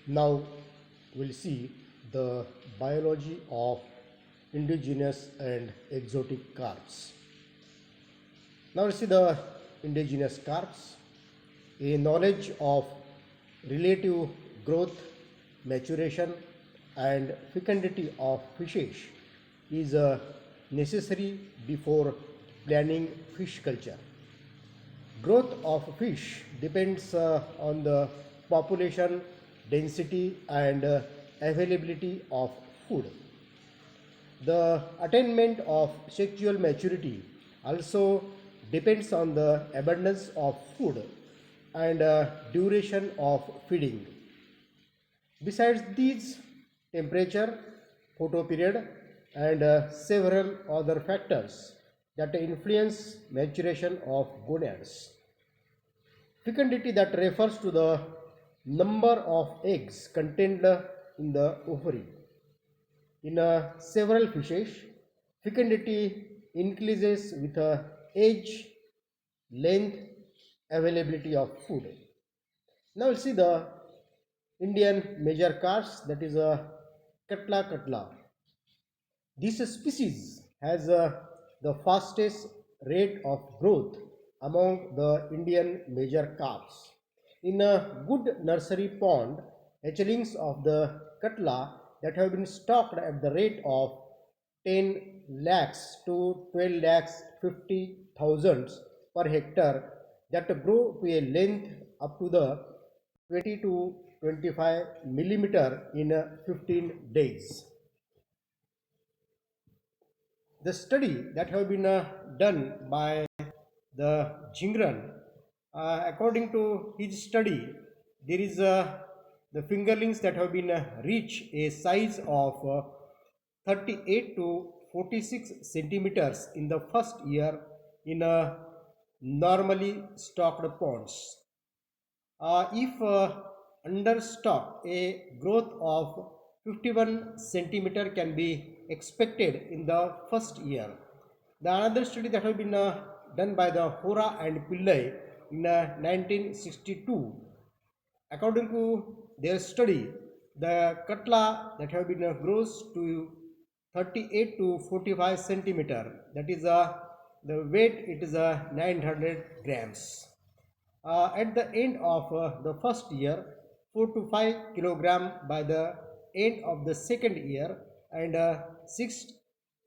Now we'll see the biology of indigenous and exotic carps. Now we'll see the indigenous carps. A knowledge of relative growth, maturation, and fecundity of fishes is necessary before planning fish culture. Growth of fish depends on the population density and availability of food. The attainment of sexual maturity also depends on the abundance of food and duration of feeding. Besides these, temperature, photoperiod, and several other factors that influence maturation of gonads. Fecundity that refers to the number of eggs contained in the ovary. In several fishes, fecundity increases with age, length, availability of food. Now we'll see the Indian major carps, that is a Katla Katla. This species has the fastest rate of growth among the Indian major carps. In a good nursery pond, hatchlings of the Katla that have been stocked at the rate of 10 lakhs to 12 lakhs 50,000 per hectare that grow to a length up to the 20 to 25 millimeter in 15 days. The study that have been done by the Jingran, according to his study, there is the fingerlings that have been reach a size of 38 to 46 centimeters in the first year in normally stocked ponds. If understock, a growth of 51 centimeter can be expected in the first year. The another study that has been done by the Hora and Pillai in 1962, according to their study, the Katla that have been grows to 38 to 45 centimeter. That is the weight. It is 900 grams. At the end of the first year, 4 to 5 kilogram by the end of the second year, and 6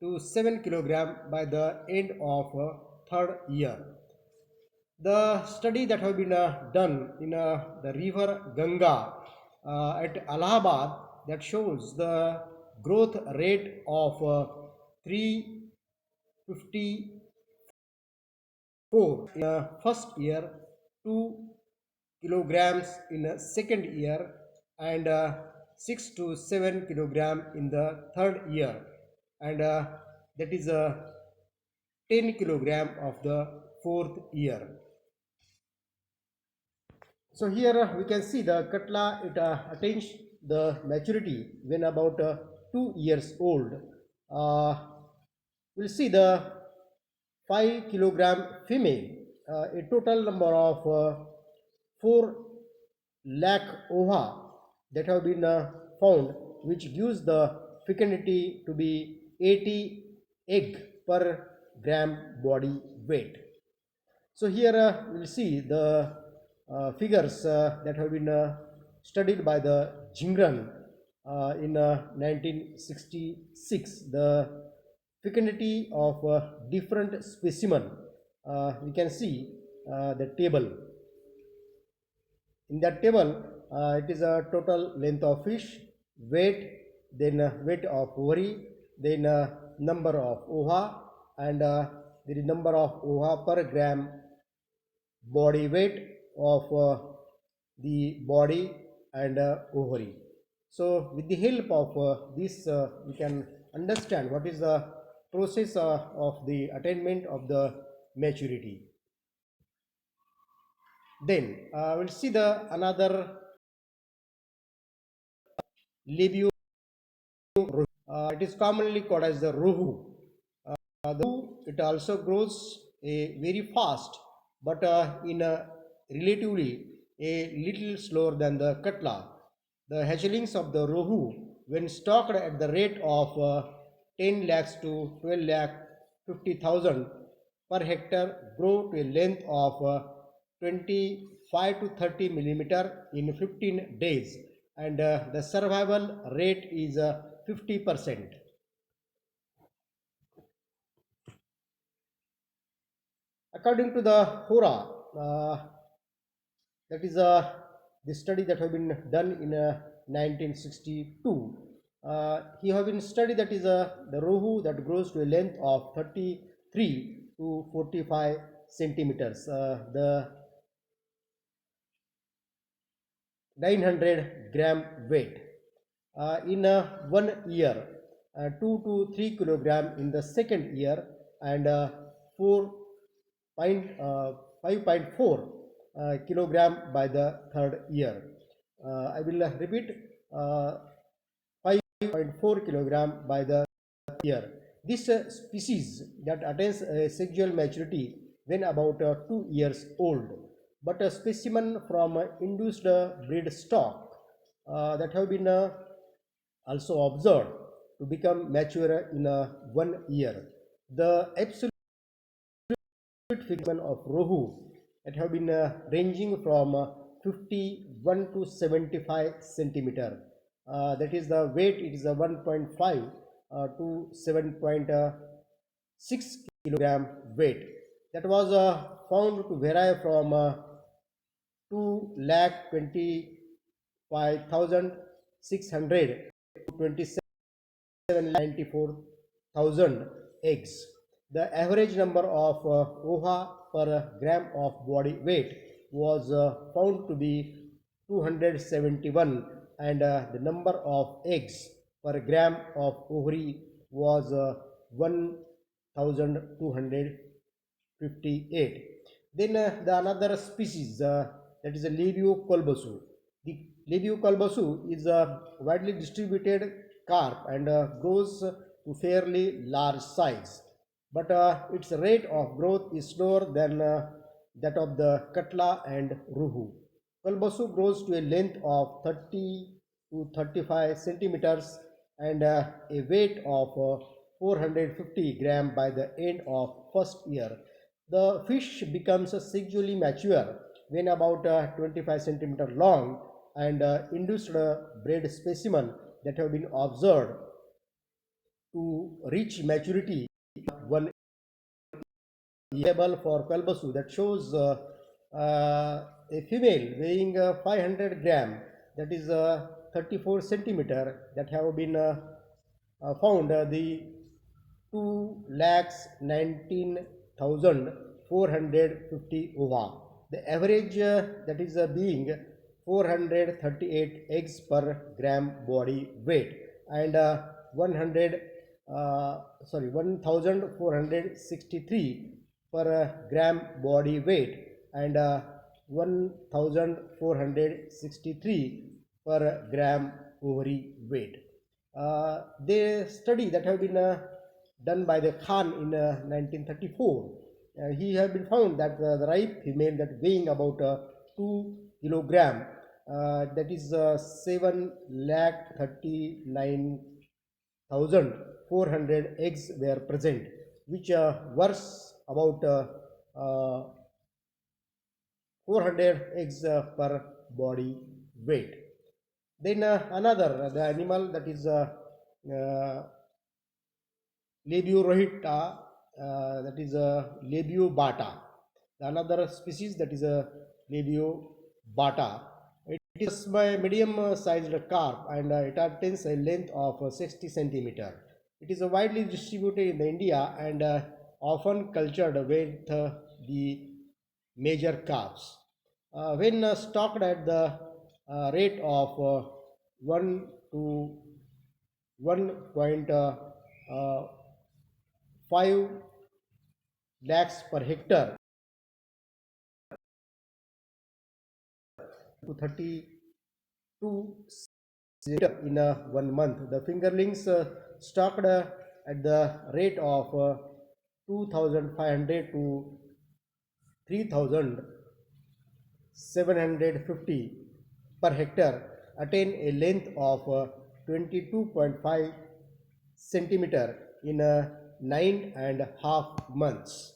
to 7 kilogram by the end of third year. The study that have been done in the river Ganga at Allahabad, that shows the growth rate of 354 in the first year, 2 kilograms in the second year, and 6 to 7 kilogram in the third year, and that is 10 kilogram of the fourth year. So here we can see the Katla, it attains the maturity when about 2 years old. We'll see the 5 kilogram female, a total number of 4 lakh ova that have been found, which gives the fecundity to be 80 egg per gram body weight. So here we'll see the figures that have been studied by the Jingran in 1966. The fecundity of different specimen. We can see the table. In that table, it is a total length of fish, weight, then weight of ovary, then number of ova, and the number of ova per gram body weight of the body and ovary. So with the help of this, we can understand what is the process of the attainment of the maturity. Then we'll see the another Libio. It is commonly called as the Rohu. It also grows very fast, but in a relatively a little slower than the Katla. The hatchlings of the rohu, when stocked at the rate of 10 lakhs to 12 lakh 50,000 per hectare, grow to a length of 25 to 30 millimeter in 15 days, and the survival rate is 50%. According to the HORA, that is the study that have been done in 1962. He have been studied that is the rohu that grows to a length of 33 to 45 centimeters. The 900 gram weight in 1 year, 2 to 3 kilogram in the second year, and 5.4 kilogram by the third year. I will repeat, 5.4 kilogram by the year. This species that attains sexual maturity when about 2 years old, but a specimen from induced breed stock that have been also observed to become mature in 1 year. The absolute figment of rohu that have been ranging from 51 to 75 centimeter. That is the weight, it is a 1.5 to 7.6 kilogram weight. That was found to vary from 2,25,600 to 27,94,000 eggs. The average number of OHA per gram of body weight was found to be 271, and the number of eggs per gram of ovary was 1,258. Then the another species that is a Lebio colbosu. The Lebio colbosu is a widely distributed carp and grows to fairly large size, but its rate of growth is slower than that of the Katla and Ruhu. Colbosu grows to a length of 30 to 35 centimeters and a weight of 450 gram by the end of first year. The fish becomes sexually mature when about 25 centimeter long, and induced bred specimen that have been observed to reach maturity 1 year for Kalbasu, that shows a female weighing 500 gram, that is 34 centimeter, that have been found the 2,19,450 ova. The average that is being 438 eggs per gram body weight, and 1,463 per gram body weight, and 1,463 per gram ovary weight. The study that have been done by the Khan in 1934, he have been found that the ripe female that weighing about 2 kilogram, that is 7,39,400 eggs were present, which worth about 400 eggs per body weight. Then another the animal that is Lebio rohita, that is Lebio bata. Another species that is a Lebio bata. It is by medium sized carp, and it attains a length of 60 centimeter. It is widely distributed in India and often cultured with the major carps. When stocked at the rate of 1 to 1.5 lakhs per hectare to 32 in 1 month. The fingerlings stocked at the rate of 2,500 to 3,750 per hectare attain a length of 22.5 centimeter in 9.5 months.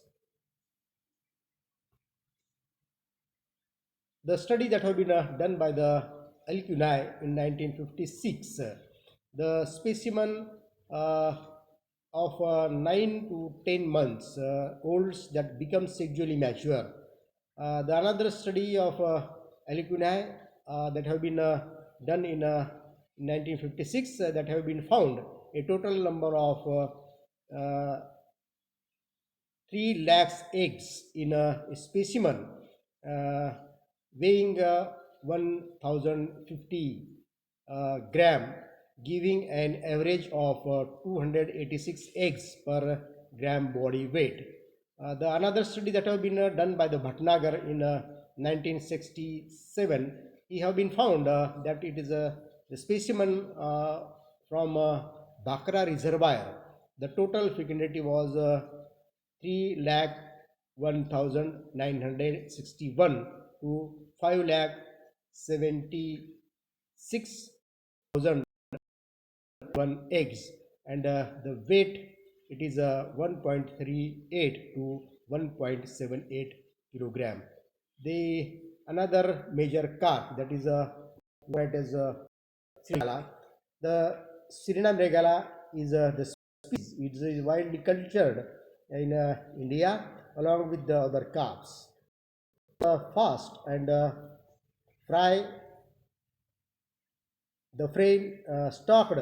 The study that have been done by the Alcuini in 1956, the specimen of 9 to 10 months olds that become sexually mature. The another study of Alcuini that have been done in 1956 that have been found a total number of 3 lakhs eggs in a specimen weighing 1050 gram, giving an average of 286 eggs per gram body weight. The another study that have been done by the Bhatnagar in 1967, he have been found that it is the specimen from Bhakra reservoir. The total fecundity was 3,01,961 to 5,76,001 eggs, and the weight it is 1.38 to 1.78 kilogram. The another major carp that is what is Srinamregala. The Srinamregala is the species. It is widely cultured in India along with the other carps. Fast and fry the frame stocked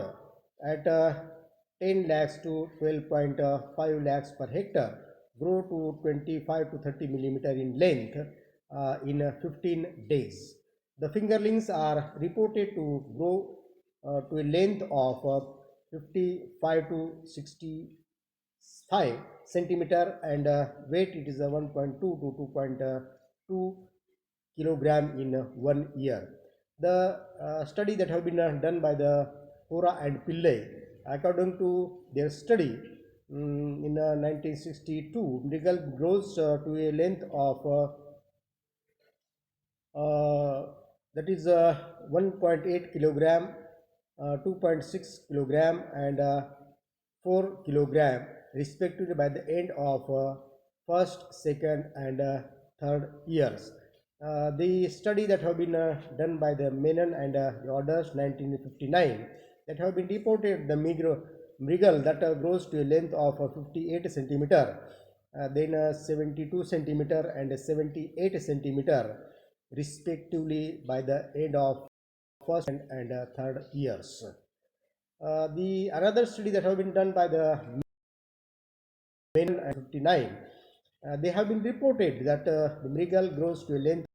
at 10 lakhs to 12.5 lakhs per hectare, grow to 25 to 30 millimeter in length in 15 days. The fingerlings are reported to grow to a length of 55 to 65 centimeter, and weight it is 1.2 to 2.2 kilogram in 1 year. The study that have been done by the Hora and Pillai, according to their study in 1962, mrigal grows to a length of that is 1.8 kilogram, 2.6 kilogram, and 4 kilogram respectively by the end of first, second, and third years. The study that have been done by the Menon and the others 1959 that have been reported the mrigal that grows to a length of 58 centimeter, then 72 centimeter and 78 centimeter respectively by the end of first and third years. The another study that have been done by the Menon and 59, they have been reported that the mrigal grows to a length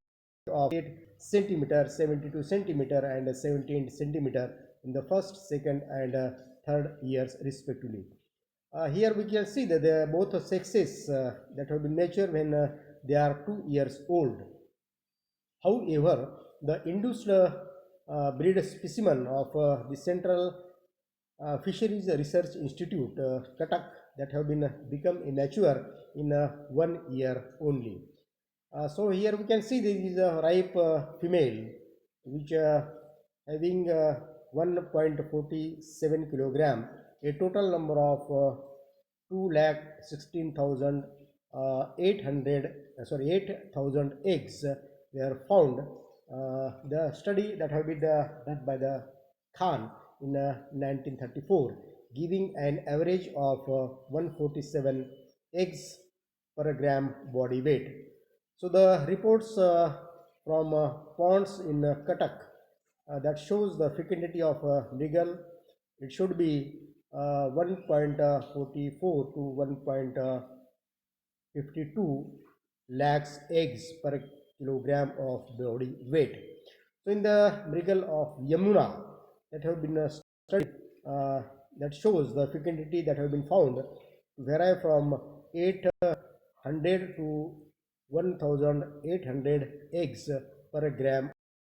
of 8 centimeter, 72 centimeter, and 17 centimeter in the first, second, and third years respectively. Here we can see that both sexes that have been matured when they are 2 years old. However, the induced breed specimen of the Central Fisheries Research Institute, Cuttack, that have been become immature in 1 year only. So here we can see there is a ripe female which having 1.47 kilogram, a total number of 8,000 eggs were found. The study that have been done by the Khan in 1934, giving an average of 147 eggs per gram body weight. So the reports from ponds in Cuttack that shows the fecundity of mrigal, it should be 1.44 to 1.52 lakhs eggs per kilogram of body weight. So in the mrigal of Yamuna that have been studied, that shows the fecundity that have been found to vary from 800 to 1,800 eggs per gram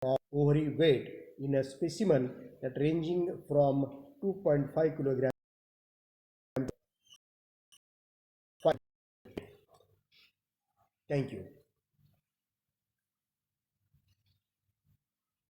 of ovary weight in a specimen that ranging from 2.5 kilogram. Thank you.